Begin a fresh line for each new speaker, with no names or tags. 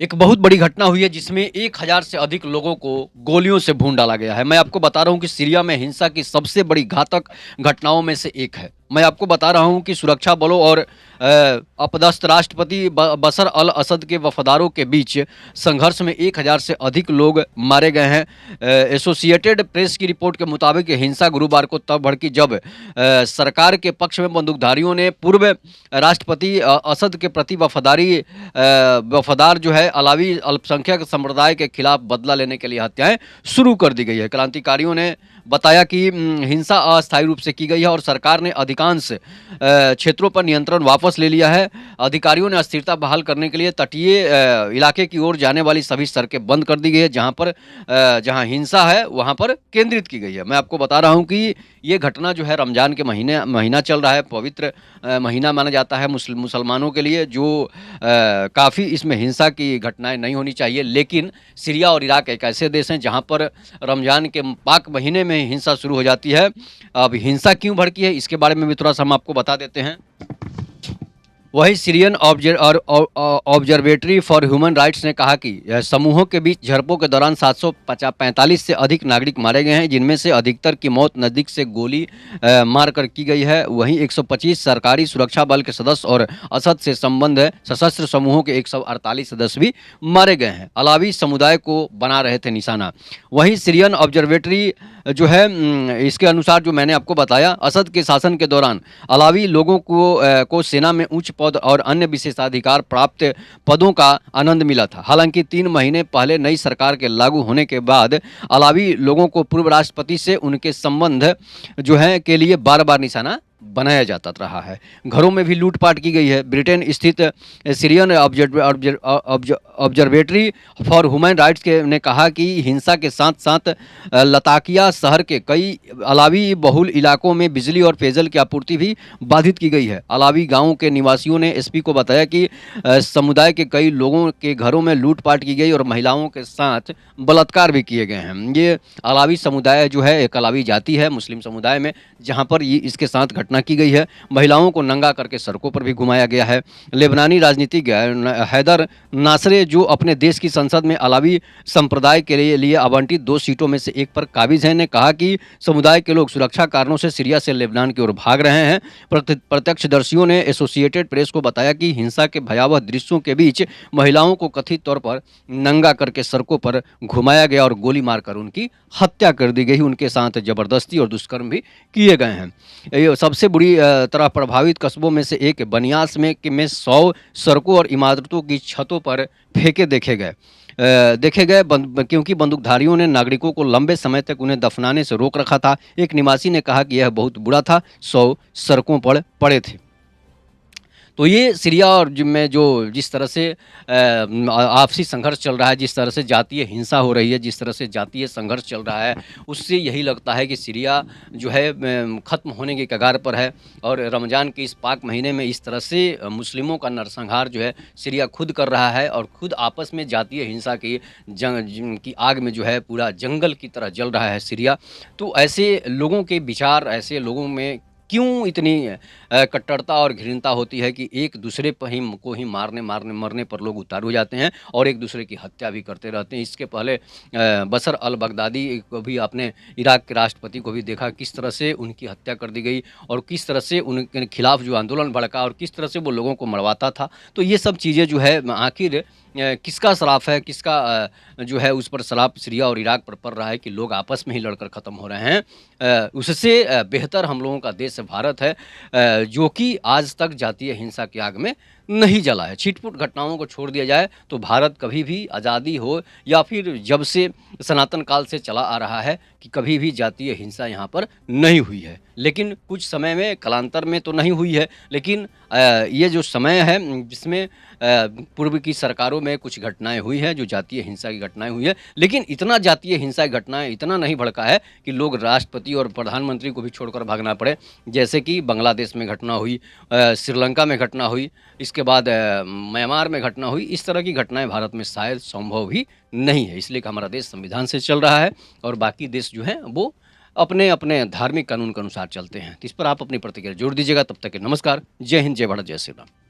एक बहुत बड़ी घटना हुई है जिसमें 1000 से अधिक लोगों को गोलियों से भून डाला गया है। मैं आपको बता रहा हूँ कि सीरिया में हिंसा की सबसे बड़ी घातक घटनाओं में से एक है। मैं आपको बता रहा हूँ कि सुरक्षा बलों और अपदस्थ राष्ट्रपति बशर अल असद के वफादारों के बीच संघर्ष में 1000 से अधिक लोग मारे गए हैं। एसोसिएटेड प्रेस की रिपोर्ट के मुताबिक हिंसा गुरुवार को तब भड़की जब सरकार के पक्ष में बंदूकधारियों ने पूर्व राष्ट्रपति असद के प्रति वफादार जो है अलावी अल्पसंख्यक संप्रदाय के खिलाफ बदला लेने के लिए हत्याएं शुरू कर दी गई है। क्रांतिकारियों ने बताया कि हिंसा अस्थायी रूप से की गई है और सरकार ने अधिकांश क्षेत्रों पर नियंत्रण वापस ले लिया है। अधिकारियों ने स्थिरता बहाल करने के लिए तटीय इलाके की ओर जाने वाली सभी सड़कें बंद कर दी गई है, जहां हिंसा है वहां पर केंद्रित की गई है। मैं आपको बता रहा हूं कि ये घटना जो है रमजान के महीना चल रहा है, पवित्र महीना माना जाता है मुसलमानों के लिए, जो काफ़ी इसमें हिंसा की घटनाएं नहीं होनी चाहिए। लेकिन सीरिया और इराक एक ऐसे देश हैं जहां पर रमजान के पाक महीने में हिंसा शुरू हो जाती है। अब हिंसा क्यों भड़की है इसके बारे में भी थोड़ा सा हम आपको बता देते हैं। वही Syrian observatory for human rights ने कहा कि समूहों के बीच झड़पों के दौरान 745 से अधिक नागरिक मारे गए हैं, जिनमें से अधिकतर की मौत नज़दीक से गोली मार कर की गई है। वहीं 125 सरकारी सुरक्षा बल के सदस्य और असद से संबंध है सशस्त्र समूहों के 148 सदस्य भी मारे गए हैं। अलावी समुदाय को बना रहे थे निशाना। वहीं सीरियन ऑब्जर्वेटरी जो है इसके अनुसार जो मैंने आपको बताया, असद के शासन के दौरान अलावी लोगों को सेना में उच्च पद और अन्य विशेषाधिकार प्राप्त पदों का आनंद मिला था। हालांकि 3 महीने पहले नई सरकार के लागू होने के बाद अलावी लोगों को पूर्व राष्ट्रपति से उनके संबंध जो है के लिए बार बार निशाना बनाया जाता रहा है। घरों में भी लूटपाट की गई है। ब्रिटेन स्थित Syrian observatory for human rights के ने कहा कि हिंसा के साथ साथ लताकिया शहर के कई अलावी बहुल इलाकों में बिजली और पेयजल की आपूर्ति भी बाधित की गई है। अलावी गांवों के निवासियों ने एसपी को बताया कि समुदाय के कई लोगों के घरों में लूटपाट की गई और महिलाओं के साथ बलात्कार भी किए गए हैं। ये अलावी समुदाय जो है एक अलावी जाति है मुस्लिम समुदाय में, जहां पर ये इसके साथ घटना की गई है। महिलाओं को नंगा करके सड़कों पर भी घुमाया गया है। लेबनानी राजनीतिज्ञ हैदर नासरे, जो अपने देश की संसद में अलावी संप्रदाय के लिए आवंटित 2 सीटों में से एक पर काबिज हैं, ने कहा कि समुदाय के लोग सुरक्षा कारणों से सीरिया से लेबनान की ओर भाग रहे हैं। प्रत्यक्षदर्शियों ने एसोसिएटेड प्रेस को बताया कि हिंसा के भयावह दृश्यों के बीच महिलाओं को कथित तौर पर नंगा करके सड़कों पर घुमाया गया और गोली मारकर उनकी हत्या कर दी गई। उनके साथ जबरदस्ती और दुष्कर्म भी किए गए हैं। ये सबसे बुरी तरह प्रभावित कस्बों में से एक बनियास में 100 सड़कों और इमारतों की छतों पर फेंके देखे गए क्योंकि बंदूकधारियों ने नागरिकों को लंबे समय तक उन्हें दफनाने से रोक रखा था। एक निवासी ने कहा कि यह बहुत बुरा था, 100 सड़कों पर पड़े थे। तो ये सीरिया और में जो जिस तरह से आपसी संघर्ष चल रहा है, जिस तरह से जातीय हिंसा हो रही है, जिस तरह से जातीय संघर्ष चल रहा है, उससे यही लगता है कि सीरिया जो है ख़त्म होने के कगार पर है। और रमज़ान के इस पाक महीने में इस तरह से मुस्लिमों का नरसंहार जो है सीरिया खुद कर रहा है और खुद आपस में जातीय हिंसा की की आग में जो है पूरा जंगल की तरह जल रहा है सीरिया। तो ऐसे लोगों के विचार, ऐसे लोगों में क्यों इतनी कट्टरता और घृणता होती है कि एक दूसरे पर ही मरने पर लोग उतारू हो जाते हैं और एक दूसरे की हत्या भी करते रहते हैं। इसके पहले बशर अल बगदादी को भी आपने, इराक के राष्ट्रपति को भी देखा किस तरह से उनकी हत्या कर दी गई और किस तरह से उनके खिलाफ जो आंदोलन भड़का और किस तरह से वो लोगों को मरवाता था। तो ये सब चीज़ें जो है आखिर किसका श्राप है, किसका जो है उस पर श्राप सीरिया और इराक पर पड़ रहा है कि लोग आपस में ही लड़कर ख़त्म हो रहे हैं। उससे बेहतर हम लोगों का देश भारत है, जो कि आज तक जातीय हिंसा की आग में नहीं जला है। छिटपुट घटनाओं को छोड़ दिया जाए तो भारत कभी भी आज़ादी हो या फिर जब से सनातन काल से चला आ रहा है कि कभी भी जातीय हिंसा यहाँ पर नहीं हुई है। लेकिन कुछ समय में कालांतर में तो नहीं हुई है, लेकिन ये जो समय है जिसमें पूर्व की सरकारों में कुछ घटनाएं हुई हैं जो जातीय हिंसा की घटनाएं हुई है, लेकिन इतना जातीय हिंसा की घटनाएं इतना नहीं भड़का है कि लोग राष्ट्रपति और प्रधानमंत्री को भी छोड़कर भागना पड़े। जैसे कि बांग्लादेश में घटना हुई, श्रीलंका में घटना हुई, इसके बाद म्यांमार में घटना हुई। इस तरह की घटनाएं भारत में शायद संभव भी नहीं है, इसलिए कि हमारा देश संविधान से चल रहा है और बाकी देश जो हैं वो अपने अपने धार्मिक कानून के अनुसार चलते हैं। तो इस पर आप अपनी प्रतिक्रिया जोड़ दीजिएगा। तब तक के नमस्कार, जय हिंद, जय भारत, जय श्री राम।